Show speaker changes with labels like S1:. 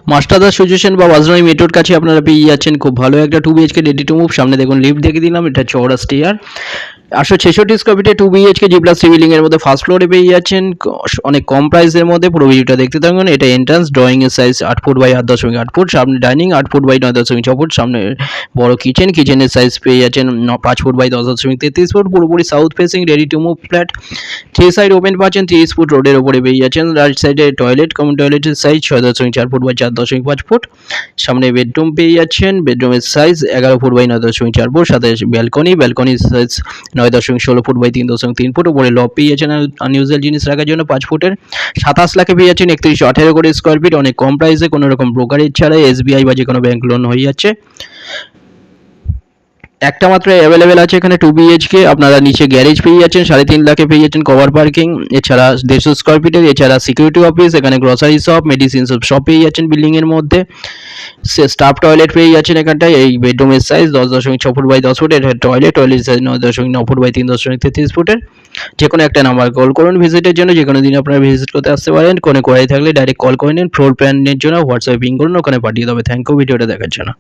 S1: মাস্টারদা solution বা বাজরাই মেট্রোর কাছে আপনারা পেয়ে যাচ্ছেন খুব ভালো একটা 2 বিএইচকে রেডি টু মুভ। সামনে দেখুন লিফট দেখে দিলাম, এটা চওড়া স্টেয়ার। 866 স্কয়ার ফিটে 2 বিএইচকে জি প্লাস 3 বিল্ডিং এর মধ্যে ফার্স্ট ফ্লোরে পেয়ে যাচ্ছেন অনেক কম প্রাইসের মধ্যে। পুরো ভিডিওটা দেখতে থাকুন। এটা এন্ট্রান্স, ড্রয়িং এর সাইজ 8 ফুট বাই 8.8 ফুট, সামনে ডাইনিং 8 ফুট বাই 9.6 ফুট, সামনে বড় কিচেন, কিচেনের সাইজ পেয়ে যাচ্ছেন 5 ফুট বাই 10.33 ফুট, পুরোপুরি south facing ready to move flat. 3 side open পাচ্ছেন, 30 ফুট রোডের উপরে পেয়ে যাচ্ছেন। রাইট সাইডে টয়লেট, কমন টয়লেটের সাইজ 6.4 ফুট বাই 4.5 ফুট, সামনে বেডরুম পেয়ে যাচ্ছেন, বেডরুমের সাইজ 11 ফুট বাই 9.4 ফুট, সাথে ব্যালকনি, ব্যালকনির সাইজ 9.16 ফুট বাই 3.3 ফুট, উপরে লব পেয়ে যাচ্ছেন আনইউজুয়াল জিনিস রাখার জন্য 5 ফুটের। 27 লাখে পেয়ে যাচ্ছেন 3118 করে স্কোয়ার ফিট, অনেক কম প্রাইসে, কোনো রকম ব্রোকারেজ ছাড়াই এসবিআই বা যে কোনো ব্যাংক লোন হয়ে যাচ্ছে। একটা মাত্র অ্যাভেলেবেল আছে এখানে 2 বিএইচকে। আপনারা নিচে গ্যারেজ পেয়ে যাচ্ছেন 3.5 লাখে, পেয়ে যাচ্ছেন কভার পার্কিং, এছাড়া 150 স্কোয়ার ফিটের, এছাড়া সিকিউরিটি অফিস, এখানে গ্রসারি শপ, মেডিসিন সব পেয়ে যাচ্ছেন বিল্ডিং এর মধ্যে। স্টাফ টয়লেট পেয়ে যাচ্ছেন এখানটায়। এই বেডরুমের সাইজ 10.6 ফুট বাই 10 ফুট, এটা টয়লেট সাইজ 9.9 ফুট বাই 3.33 ফুটের। যে কোনো একটা নাম্বার কল করুন ভিজিটের জন্য, যে কোনো দিন আপনারা ভিজিট করতে আসতে পারেন। কোনো কোয়ারি থাকলে ডাইরেক্ট কল করে নিন। ফ্লোর প্ল্যানের জন্য হোয়াটসঅ্যাপে পিং করুন, ওখানে পাঠিয়ে দেবে। থ্যাংক ইউ ভিডিওটা দেখার জন্য।